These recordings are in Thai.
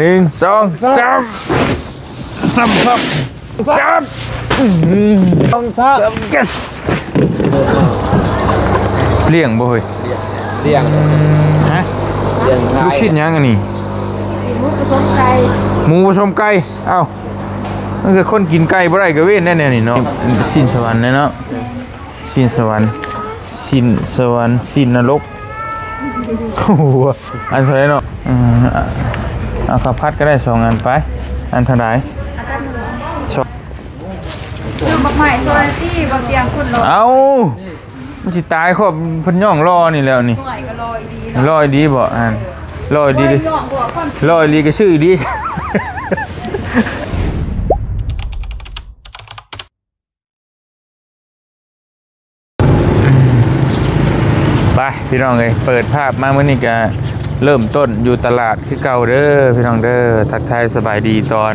1 2 3 yes เลี้ยงบ่เฮ้ยเลี้ยงฮะลูกชิ้นยังอันนี้หมูผสมไก่เอ้ามันคือคนกินไก่บ่ได้ก็เว้นแน่ๆนี่เนาะสิ้นสวรรค์เนาะสิ้นสวรรค์สิ้นนรกโอ้โหอันเท่าไหร่เนาะเอาข้าวผัดก็ได้2อันไปอันเท่าไหร่คือบักใหม่โซลาตี้บักเตียงคุณรอเอามันสิตายครบเพิ่นย่องรอนี่แล้วนี่รอดีบ่อันรอดีรอดีก็ชื่อดีไปพี่น้องเอ้ยเปิดภาพมามื้อนี้ก็เริ่มต้นอยู่ตลาดคือเก่าเด้อพี่น้องเด้อทักทายสบายดีตอน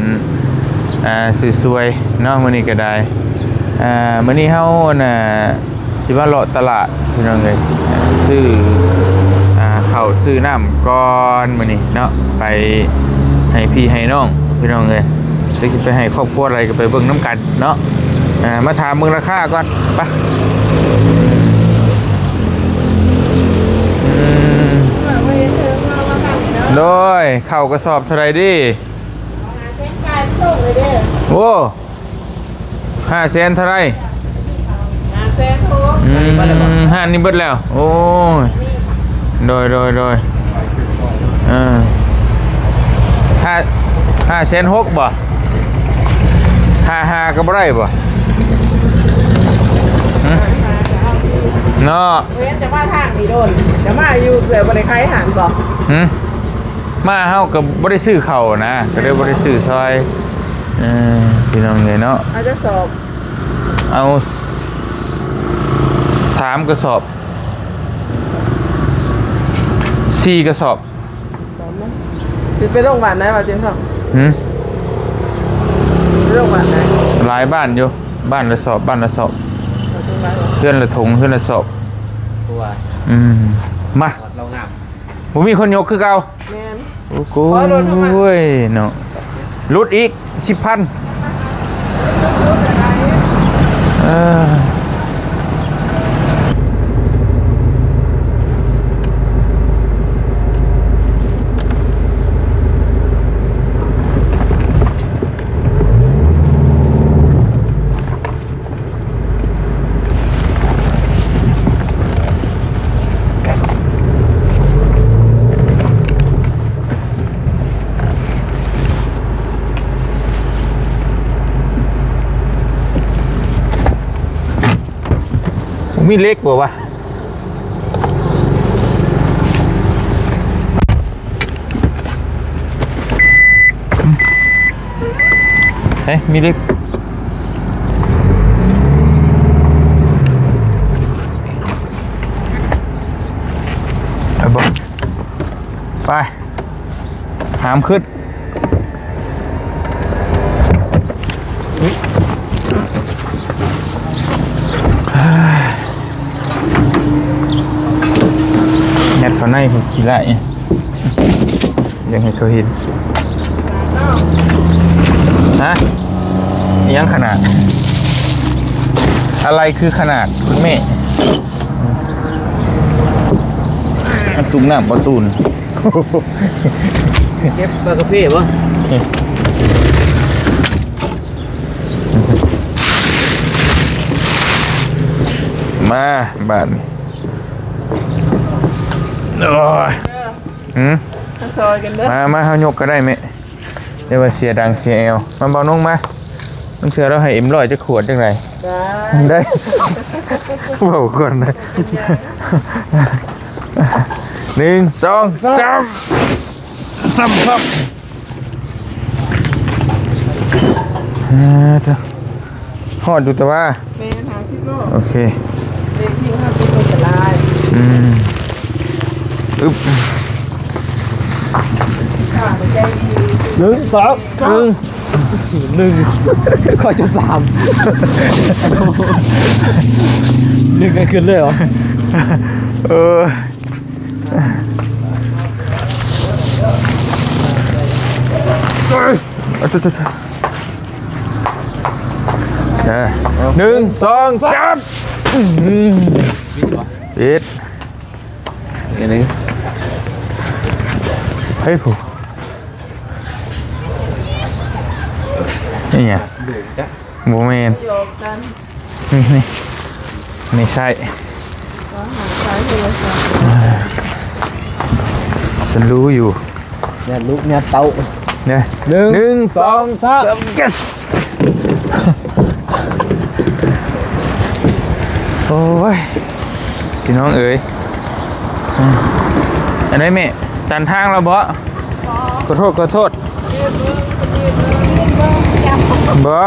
สวยๆเนาะมื้อนี้ก็ได้มื้อนี้เฮาน่ะสิว่าเลาะตลาดพี่น้องเอ้ยซื้อข้าวซื้อน้ำก่อนมื้อนี้เนาะไปให้พี่ให้น้องพี่น้องเอ้ยสิไปให้ครอบครัวอะไรก็ไปเบิ่งน้ำกันเนาะมาถามมึงราคาก่อนไปโดยเข้ากระสอบเท่าไรดิโอ้500,000เท่าไร500,000ทุกห้านี่เบิดแล้วโอ้โดย506,000บ่55ก็บ่ได้บ่เนาะเว้นจะมาทางนี่โดนจะมาอยู่เกิดบ่ได้ใครหันบ่มาเฮาก็บ่ได้ซื้อข้าวนะก็เลยบ่ได้ซื้อซอยพี่น้องเอ้ยเนาะเอาจะสอบเอา3กระสอบ4กระสอบสิไปโรงพยาบาลไหนว่าจริงครับโรงพยาบาลไหนหลายบ้านอยู่บ้านละสอบเพื่อนละถุงเพื่อนละสอบตัวมาเรางามผมมีคนยกคือเก่าแม่นโอ้โหเว้ยเนาะรุดอีก10,000มีเล็กบ่วะเฮ้ยมีเล็กเอาบ่ไปหามขึ้นยัดเขาในผมขี้ไล่ยังให้เขาเห็นฮะยังขนาดอะไรคือขนาดคุณแม่ตุ้มน้ำประตูนเก็บบากาแฟป่ะมาบ้านโอ้ยซอยกันเด้อมาเฮายกก็ได้ไหมเดี๋ยวว่าเสียดังเสียเอวมาเบาน้องมามันเชื่อเราให้อิ่มร้อยจะขวดจังไรได้เบาก่อนเลย1 2 3ฮอดดูแต่ว่าโอเคเด็กที่ห้ามเป็นคนตลาดอึ๊บ1 2 1ข้อจะ3 1กันขึ้นเลยเหรอ หนึ่งสองสามปิดอย่างนี้เฮ้ยผู้นี่ไงโมเมนต์นี่ใช่ฉันรู้อยู่เนี่ยลูกเนี่ยเตาเนี่ยหนึ่งสองสาม yes โอ้ยพี่น้องเอ๋ยอันนี้แม่จันทางเราบ่ขอโทษขอโทษบ่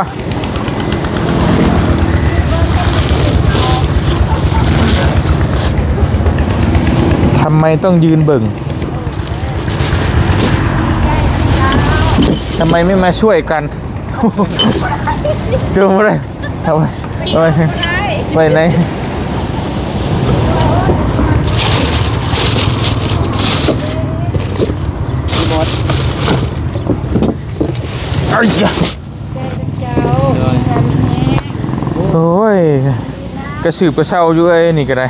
ทำไมต้องยืนเบิ่งทำไมไม่มาช่วยกันเจอมาเลยเอาไปไหนไอ้ยะโอ้ยกระสืบกระเช้าอยู่ไอ้นี่ก็ได้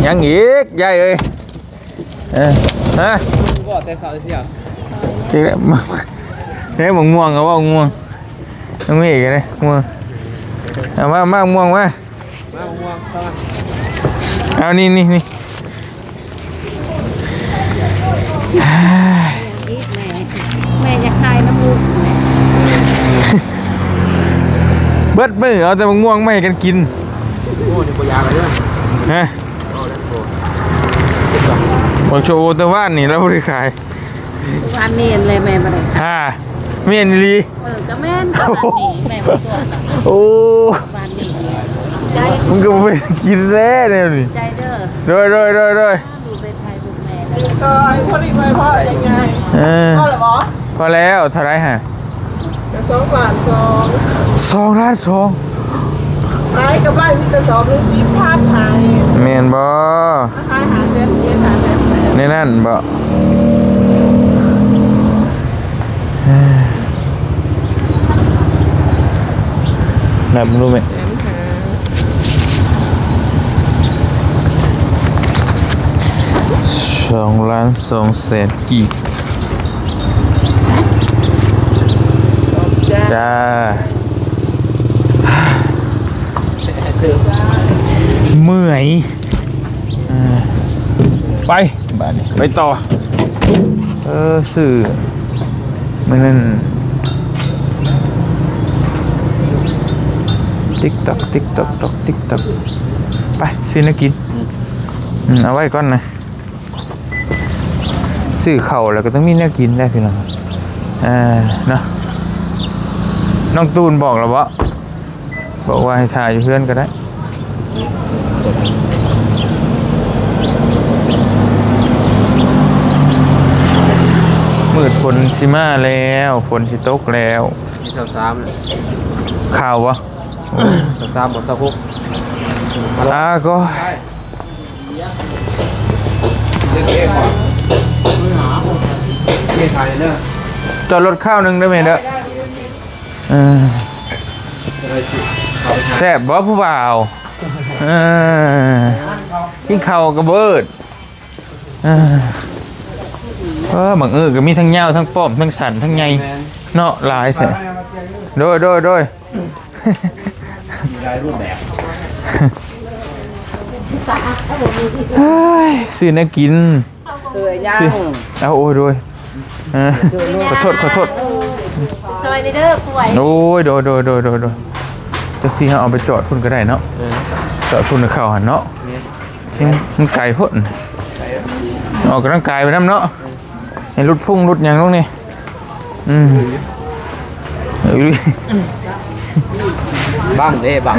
ยังอีกยายเอ้ยฮะก็แต่สาวเที่ยวเจ๊เนี่ยมึงง่วงเหรอว่าง่วงยังไม่อีกเลยง่วงเอามาง่วงมาเอานี่แม่จะคายน้ำมูกเบิดมือเอาแต่มึงง่วงไม่กันกินโอ้นี่ปยาอะไรด้วยฮะบอกโชว์แต่ว่านนี่แล้วบริขายวันนี้เลยแม่มาเลยฮ่าเมียนลีก็แม่นแม่มาตัวโอ้วันนี้ใจมึงก็ไปกินแล้วเนี่ยนี่ใจเด้อโดยดูไปไทยบุกแม่ซอยพอดีไปพ่อยังไงพ่อหรอบอพอแล้วเท่าไรฮะ2 ล้าน 2 ล้าน หายกับไล่มีแต่2 หรือ 10 พันหายเมียนบ่หายหาเส้นเย็นหาเส้นในนั่นบ่นับรู้ไหม2 ล้าน 2 แสนกีบจ้าเมื่อยไปบ้านนี้ไปต่อสื่อมันนั่นติ๊กตักไปซื้อนักกินเอาไว้ก่อนนะซื้อเข่าแล้วก็ต้องมีนักกินได้พี่น้องเนาะน้องตูนบอกแล้วว่าให้ถ่ายอยู่เพื่อนก็ได้มืดฝนสิมาแล้วฝนสิตกแล้วมี23เลยข่าววะ23หมด26ก็นี่ถ่ายเด้อจอดรถข้าวนึงได้ไหมเด้อแซ่บบ่ผู้บ่าวกินข้าวกระเบิดบางก็มีทั้งเงาทั้งป้อมทั้งสันทั้งไงเนาะลายเสียโดยมีลายรูปแบบซื้อน่ากินซื้อย่างเอาโอ้ยโดยขอโทษซอยเด้อป่วยโอ้ยโดยจะที่เขาเอาไปจอดพุ่นก็ได้เนาะจอดพุ่นเข้าหันเนาะมันไกลพุ่นออกกำลังกายไปน้ำเนาะให้รุดพุ่งรุดอย่างลูกนี่บ้างเด้บ้าง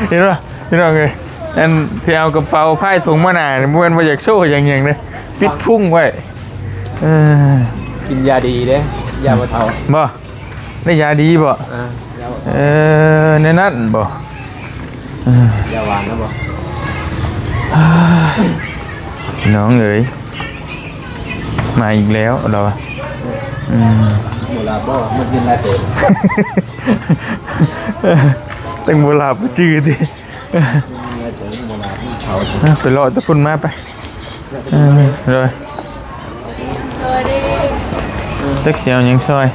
เห็นป่ะไงอันที่เอากระเป๋าไพ่ถุงมะนาวมันมาจากโซ่อย่างเลยปิดพุ่งไว้กินยาดีเด้ยาบรรเทาบ่ได้ยาดีบ่ในนั้นบ่ยาหวานนะบ่ พี่น้องเอ๋ยมาอีกแล้วเราโมลาบ่มันจินลาเตะ จังโบราณจืดดิ ลาเตะโมลาที่เขา ไปรอตะคุณมาไปเลยจักเสียวยังซอย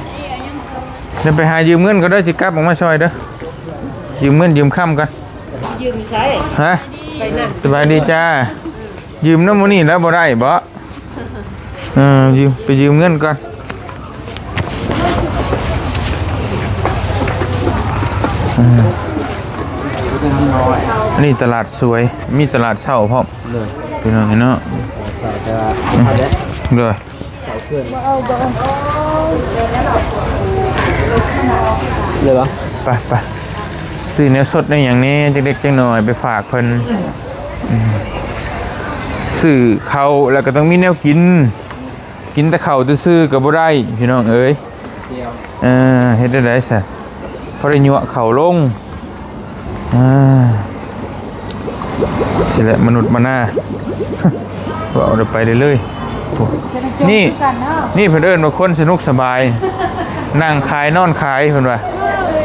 เดี๋ยวไปหายืมเงินก็ได้สิกลับออกมาซอยเด้อยืมเงินยืมค่ำกัน ยืมใช้ ฮะ ไปนั่ง สบายดีจ้ายืมน้ำมันนี่แล้วบ่ได้บ่ยืมไปยืมเงินก่อนอันนี้ตลาดสวยมีตลาดเช่าพร้อมพี่น้องเห็นเนาะเลยเลยปะไปซื้อเนื้อสดในอย่างนี้เล็กๆหน่อยไปฝากเพิ่นซื้อเขาแล้วก็ต้องมีแนวกินแต่เขาซื้อกับบ่ได้พี่น้องเอ้ยเฮ็ดได้ซะพอได้ยั่วเขาลงสิแหละมนุษย์มาหน้าเอาเดี๋ยวไปเลยๆนี่เพิ่นเอิ้นว่าคนสนุกสบายนั่งขายนอนขายเพิ่นว่า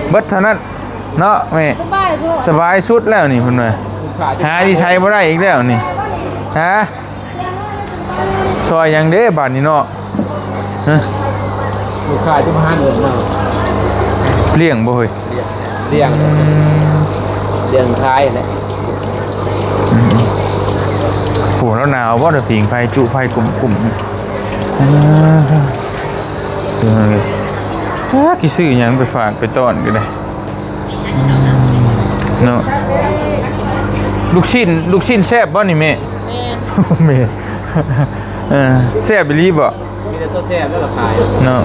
เบิดเท่านั้นเนาะแม่สบายสุดแล้วนี่เพิ่นว่าหาที่ใช้บ่ได้อีกแล้วนี่ฮะซอยยังเด้บาดนี้เนาะลูกค้าจะมาหาเงินเนาะเลี้ยงบ่เฮ้ยเลี้ยงคายแหละโหแล้วหนาวบ่เด้อผิงไฟจุไฟกลุ่มกี่ซื้อหยังไปฝากไปต้อนก็ได้เนาะลูกชิ้นแซ่บบ่นี่แม่แม่แซ่บอีหลีบ่มีแต่ตัวแซ่บแล้วก็ขายเนาะ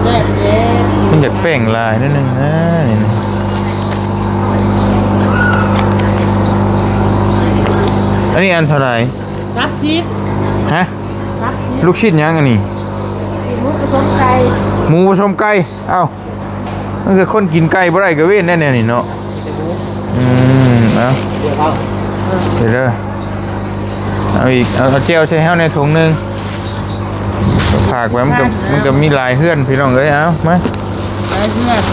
แซ่บเด้ มันอยากแป้งลายนิดนึงนะนี่อันนี้อันเท่าไหร่รับทิปฮะรับทิปลูกชิ้นยังอันนี้หมูผสมไก่หมูผสมไก่เอ้ามันคือคนกินไก่บ่ได้ก็เว้นแน่ๆนี่เนาะเอาเดี๋ยวเด้อเอาอีกเอาเจลใส่เฮาในถุงนึงฝากไว้มันก็มีหลายเฮือนพี่น้องเอ้ยเอามา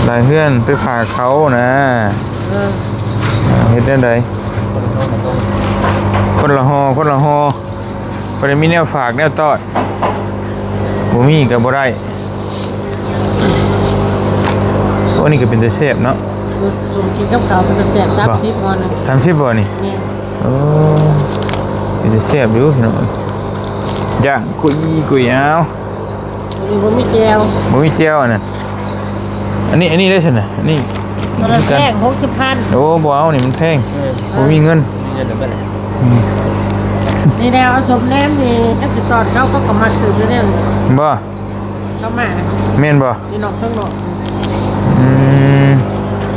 หลายเฮือนไปฝากเขานะเฮ็ดได้ไดคนละห่อบ่ได้มีแนวฝากแนวตอดบ่มีก็บ่ได้โอ้นี่ก็เป็นแต่แซ่บเนาะผมกินกับข้าวมันจะแซ่บ30บ่นะ30บ่นี่โอ้เป็นแต่แซ่บอยู่พี่น้องย่างกุยเอานี่บ่มีแจ่วอันนั้นอันนี้ได้ซั่นน่ะอันนี้มันแพง60,000โอ้บ่เอานี่มันแพงบ่มีเงินนี่แล้วเอาสมแนมนี่ถ้าสิตอนเขาก็กำมาซื้อไปแล้วบ่เข้ามาแม่นบ่นี่นอกทั้งนอก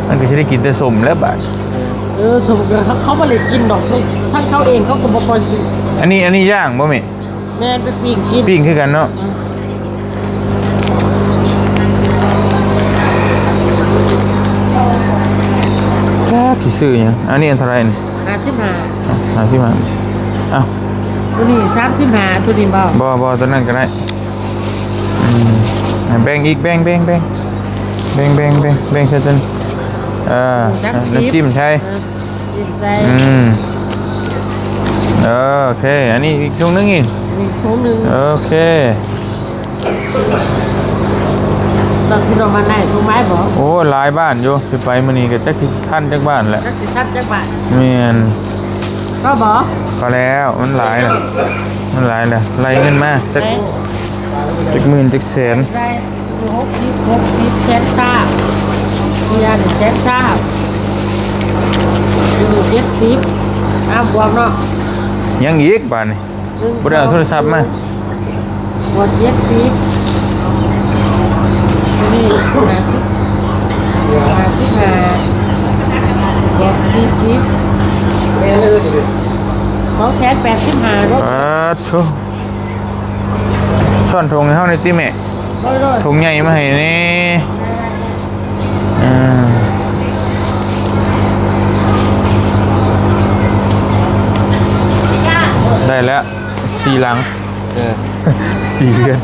มันก็สิได้กินแต่สมแล้วบาดสมเขาบ่ได้กินดอกทั้งเขาเองเขาก็บ่ค่อยกินอันนี้ย่างบ่แม่แม่นไปปิ้งกินปิ้งคือกันเนาะสิซื้อหยังอันนี้อันเท่าไหร่นี่55เอ้าตัวนี้35ตัวนี้บ่ตัวนั้นก็ได้แบ่งอีกแบ่งใช่จังน้ำจิ้มใช่โอเคอันนี้อีกถุงนึงอีกโอเคตอนที่เรามาไหนถูกไหมบ่โอ้หลายบ้านอยู่สิไปมื้อนี้ก็จักสิทันจักบ้านแหละจักสิทันจักบ้านแม่นก็บ่ก็แล้วมันหลายแล้วไล่เงินมาจักหมื่นจักแสนได้60แสนซ่าเพียนแสนซ่า70บวกเนาะยังอีกบาทนี่บ่ได้เอาโทรศัพท์มาบวก70นี่55เขาแค่85รถทุซ่อนถุงให้เฮาในติแม่ถุงใหญ่มาให้นี่ 4 หลัง 4 เดือน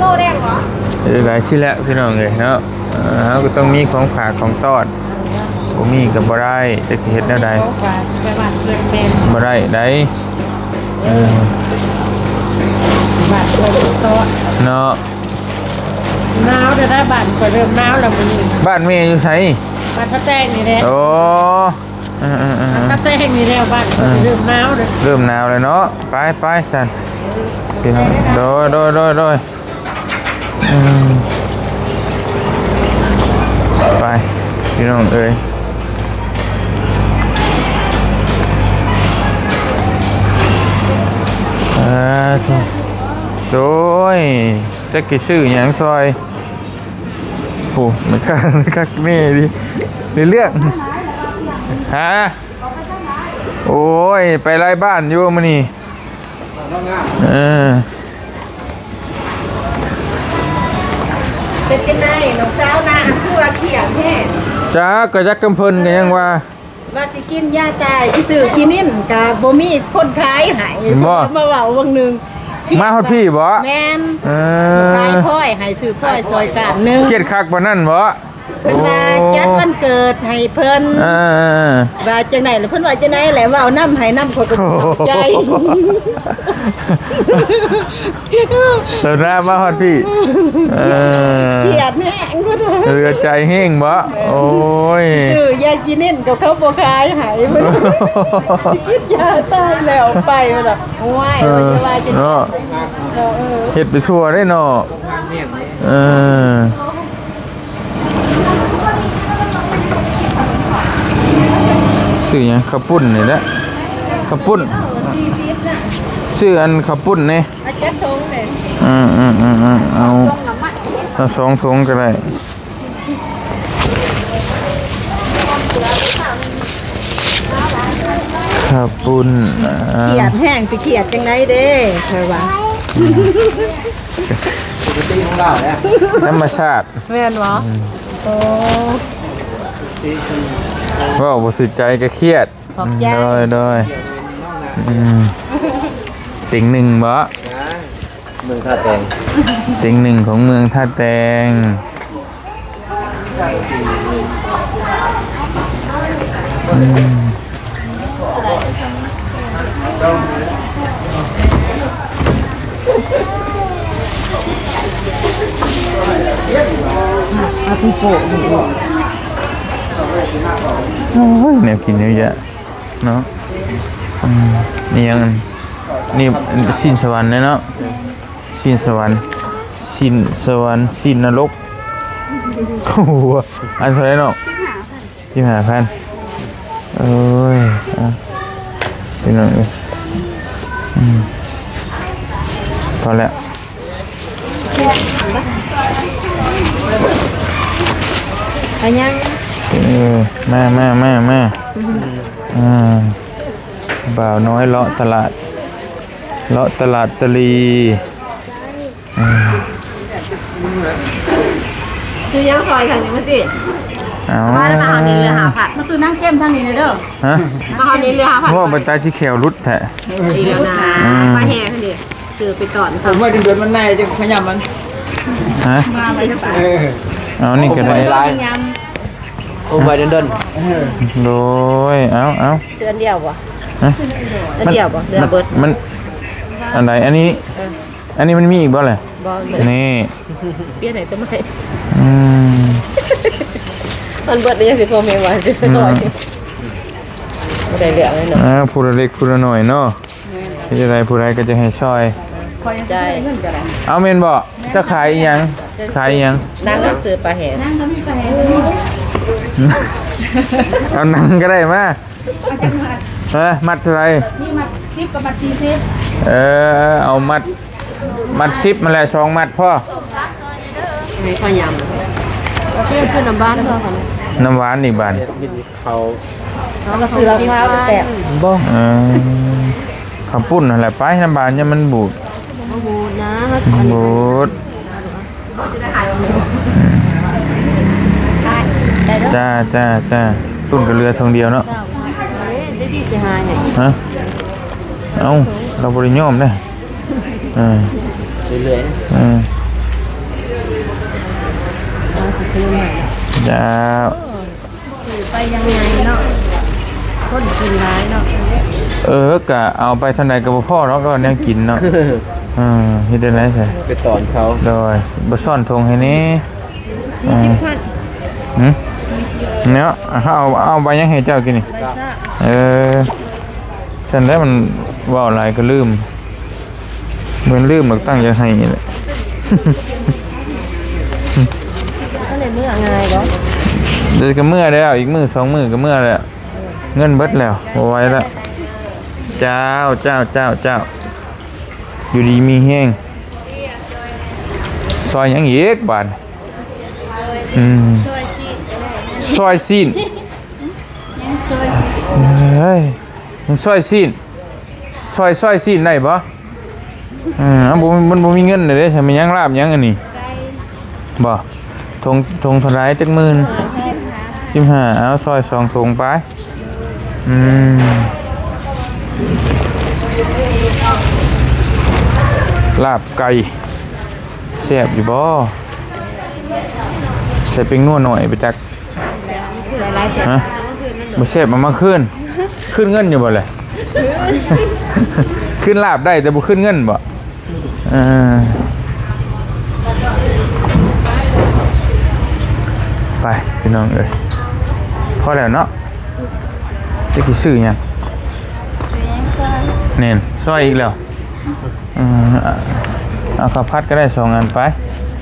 โลแดงเหรอหลายชิ้นแล้วพี่น้องเลยเนาะเขาก็ต้องมีของฝากของต้อนบ่มีกับบ่ได้จะสิเฮ็ดแนวใด ไปบ้านเพื่อนเป็น บ่ได้ได้บ้านเพื่อนโต๊ะ เนาะ หนาวจะได้บ้านก็เริ่มหนาวแล้วมื้อนี้ บ้านแม่อยู่ไส บ้านตะแตงนี่แหละ โอ้ตะแตงนี่แล้วบ้านก็เริ่มหนาวเลย เริ่มหนาวเลยเนาะไปสั่นพี่น้องโดยไปพี่น้องเอ้ยโดยจะกี่ชื่ออย่างซอยโอ้ไม่คักนี่ดิเรื่องฮะโอ้ยไปไล่บ้านอยู่มื้อนี้เป็นจังได๋น้องสาวน่ะคือว่าเขียนแท้ จ้าก็จักกำเพิ่นก็ยังว่าสิกินยาตายซื้อกินนิ่นก็บ่มีคนขายให้มาเว้าวังนึง มาฮอดพี่บ่แม่นขายพ้อยให้ซื้อพ้อยซอยกันนึงเครียดคักบ่นั่นบ่เพิ่นว่าจัดวันเกิดให้เพิ่นว่าจังได๋ล่ะเพิ่นว่าจังได๋แหละว่าเอาน้ำให้น้ำคนก็ใจสนามาฮอดพี่เครียดแห้งพุ่นเรือใจแห้งบ่โอ้ยซื้อยากินนิ่นกับเขาบ่ขายให้เพิ่นคิดยาตายแล้วไปล่ะว้ายว่าจังเนาะเฮ็ดไปทั่วได้เนาะซื้อหยังข้าวปุ้นนี่แหละข้าวปุ้นซื้ออันข้าวปุ้นนี่จัดทงเลยเอา2 ถุงก็ได้ข้าวปุ้นเขียดแห้งไปเขียดจังไดเด้เธอว่าธรรมชาติแม่นบ่โอ้ว่าบ่สุดใจก็เครียดโดยติ่งหนึ่งบ่เมืองท่าแตงติ่งหนึ่งของเมืองท่าแตงอาตุโปะแนวกินเยอะแยะเนาะนี่ยังนี่สิ้นสวรรค์เนาะสิ้นสวรรค์สิ้นนรกโอ้โหอันเท่าไหร่เนาะ15,000เอ้ยพี่น้องพอแล้วอันยังมาบ่าวน้อยเลาะตลาดตะลีคือยังซอยทางนี้มาสิมาหานี้เรือหาผัดมาซื้อนั่งเข้มทางนี้เลยเด้อฮะมาหานี้เรือหาผัดว่าบรรดาที่แขวรุดแท้อีกแล้วนะมาแห่ทางนี้ซื้อไปก่อนผมว่าเดือนมันในจะขยับมันฮะมาไปทั้งสายเอานี่ก็ได้โอ้ใบเดินโดยเอาเสื้อเดียวบ่เดียวบ่เดือเบิดมันอันไหนอันนี้มันมีอีกบ่เลยนี่เปลี่ยนไหนก็ไม่มันเบิดเลยสิโคเมว่าสิค่อยไม่ได้เหลือเลยเนาะผู้เล็กผู้น้อยเนาะที่จะได้ผู้ใดก็จะให้ช่วยใจเอาเมนบ่จะขายยังนั่งก็ซื้อปลาแห่นั่งก็มีปลาแห่เอานั่งก็ได้มามัดเท่าไรนี่มัด10กับมัด40เอามัด10มาแล้ว2 มัดพ่อไม่ค่อยยำก็เปลี่ยนซื้อน้ำบ้านพ่อค่ะน้ำหวานอีกบานเขาก็ซื้อรองเท้าแตะบ่ข้าวปุ้นอะไรไปน้ำบานเนี่ยมันบูดนะบูดจ้าตุ้นกับเรือทองเดียวเนาะได้ดีสิหายฮะ เอ้าเราบริโยมได้เรื่อยๆจ้าไปยังไงเนาะคนกินร้ายเนาะกะเอาไปทางใดกับพ่อเนาะก็แนวกินเนาะเฮ็ดได้ไรใช่ไปสอนเขาโดยบ่ซ่อนทงให้นี่เนาะเอาใบยังให้เจ้ากินนี่ฉันได้มันว่าอะไรก็ลืมเหมือนลืมหลักตั้งจะให้แหละก็เลยเมื่อไงบ่เดี๋ยวก็เมื่อแล้วอีกมื้อ2มื้อก็เมื่อแล้วเงินเบิดแล้วบ่ไหวแล้วเจ้าอยู่ดีมีแห้งซอยยังอีกบาดซอยซีนเฮ้ยมันซอยซีนซอยซีนได้ปะมันบ่มีเงินเลยเด้ใช่ไหมยังลาบยังอันนี้บ่ทงเท่าไรจัก15,000เอาซอย2 ถุงไปลาบไก่แซ่บอยู่บ่ใส่เป็นนัวหน่อยไปจักฮะบ่แซ่บมาขึ้นเงินอยู่บ่เลยขึ้นลาบได้แต่บ่ขึ้นเงินบ่ไปพี่น้องเอ้ยพอแล้วเนาะจะกี่ซื้อยังเน่นซอยอีกแล้วเอาข้าวผัดก็ได้2 อันไป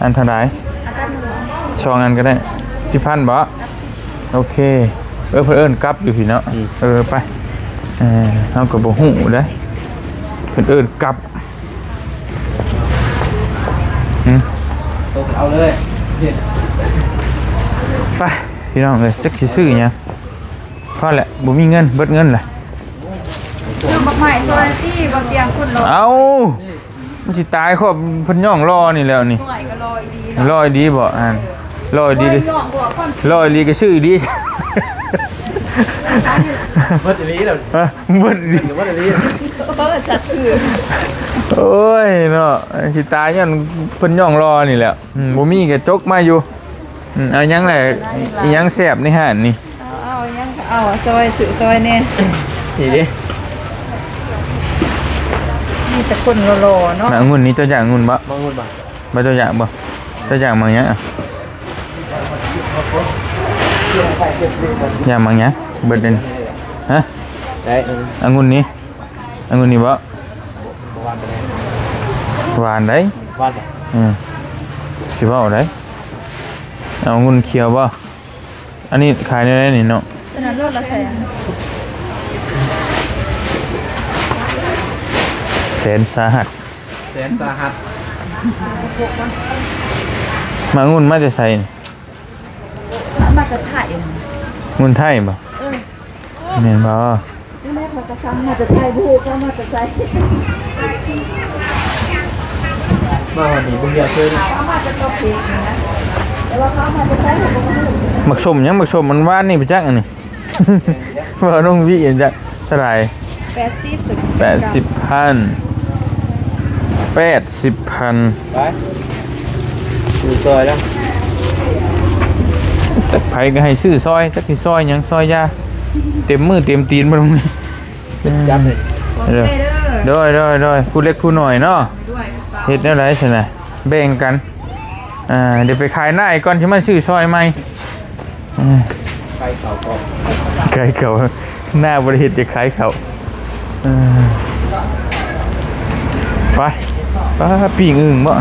อันเท่าไหร่2 อันก็ได้10,000บ่โอเคเพิ่นกลับอยู่พี่เนาะไปเฮาก็บ่ฮู้เด้เพิ่นกลับเอาเลยไปพี่น้องเอ้ยจักสิซื้อหยังพอแหละบ่มีเงินเบิดเงินแหละซื้อบักใหม่ซอยที่บักเตียงคนรอเอามันสิตายครบเพิ่นย่องรอนี่แล้วนี่รอดีบ่รอดีรอดีก็ชื่อดีเบิดอีแล้วเบิดดีโอ้ยเนาะสิตายย้อนเพิ่นย่องรอนี่แหละบ่มีก็จกมาอยู่เอายังแหละยังแซ่บในห้านนี่เอายังเอาซอยสื่อซอยแน่นี่ดิมีแต่คนรอเนาะองุ่นนี้ตัวอย่างองุ่นบ่องุ่นบ่ตัวอย่างบ่ตัวอย่างบางอย่างอย่างบางอย่างเบิดเด่นฮะได้องุ่นนี้บ่หวานได้สิบ่เอาได้เอาองุ่นเขียวบ่อันนี้ขายได้นี่เนาะตอนนั้นรถละแสนสาหัสมางุ่นมาจะใส่มาจะถ่ายงุ่นไทยบ่เห็นบ่แม่มาจะซ้ำมาจะใช้บูก็มาจะใช้มาวันนี้บุญเดียวขึ้นมาจะตกเองนะแต่ว่าเขามาจะใช้หมักสมยังหมักสมมันว่านนี่ไปจักอันนี้ว่าน้องวิจักเท่าไหร่80,000ไปซื้อซอยแล้วจักไผก็ให้ซื้อซอยจักสิซอยยังซอยยาเต็มมือเต็มตีนบ่ตรงนี้จับเลยโดยผู้เล็กผู้น้อยเนาะเฮ็ดแนวใดซั่นน่ะแบ่งกันเดี๋ยวไปขายหน้าไอ้ก่อนที่มันซื้อซอยใหม่ไก่เก่าหน้าบ่ได้เฮ็ดจะขายเขาไปปิ้งอึ่งบ่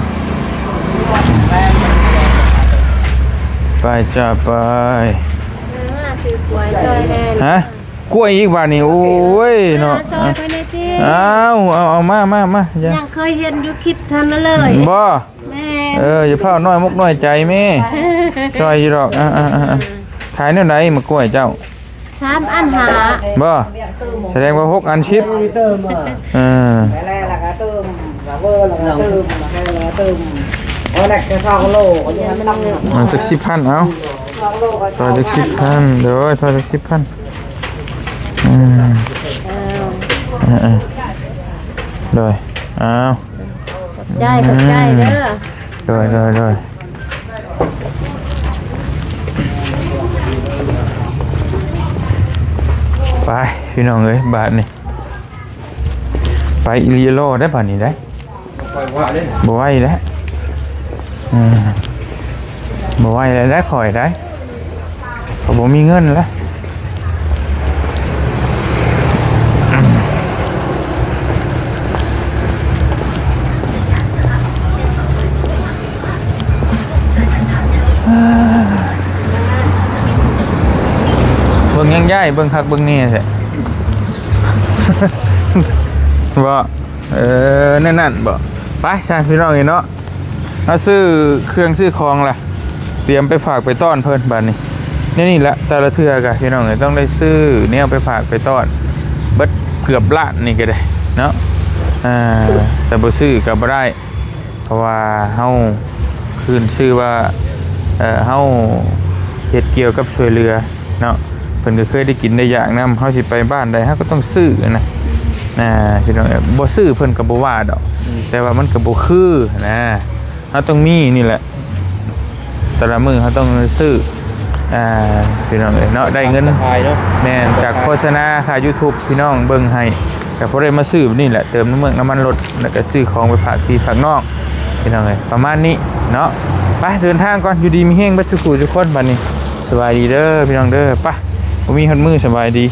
ไปจ้าไปซื้อกล้วยซอยแน่ฮะกล้วยอีกบาทนี่โอ้ยเนาะเอามายังเคยเห็นอยู่คิดทันเลยบ่แม่อย่าเผาน้อยมุกน้อยใจแม่ซอยอยู่ดอกขายแนวไหนมากล้วยเจ้า3 อันหาบ่แสดงว่า6 อันชิปมันจะ10,000เอาซอยจะ10,000เดี๋ยวซอยจะ10,000 โดยอ้าว ใจขอบใจเด้อ โดยไปพี่น้องเอ้ยบาทนี่ไปอิลิโลได้ป่ะนี่ได้บ่ไหวแล้วบ่ไหวแล้วได้ข่อยได้เขาบ่มีเงินแล้วเบิ่งยังย่ายเบิ่งคักเบิ่งนี่ใช่บ่นั่นบ่ไปใช่พี่น้องเนาะเอาซื้อเครื่องซื้อของล่ะเตรียมไปฝากไปต้อนเพิ่นบัดนี้นี่แหละแต่ละเทื่อกะพี่น้องต้องได้ซื้อเนี่ยไปฝากไปต้อนเบิดเกือบล้านนี่ก็ได้เนาะแต่บ่ซื้อก็บ่ได้เพราะว่าเฮาคืนชื่อว่าเฮาเฮ็ดเกี่ยวกับช่วยเหลือเนาะเพิ่นก็เคยได้กินได้อย่างนำเฮาสิไปบ้านใดเฮาก็ต้องซื้อนะพี่น้องบ่ซื้อเพิ่นก็บ่ว่าดอกแต่ว่ามันก็บ่คือนะเฮาต้องมีนี่แหละแต่ละมื้อเฮาต้องซื้อพี่น้องเนาะได้เงินแม่นจากโฆษณาค่า YouTube พี่น้องเบิ่งให้ก็พอได้มาซื้อนี่แหละเติมน้ำมันรถแล้วก็ซื้อของไปฝากพี่ฝากน้องพี่น้องประมาณนี้เนาะไปเดินทางก่อนอยู่ดีมีแห้งบัดสุขุทุกคนบัดนี้สบายดีเด้อพี่น้องเด้อไปบ่มีฮอดมื้อสบายดี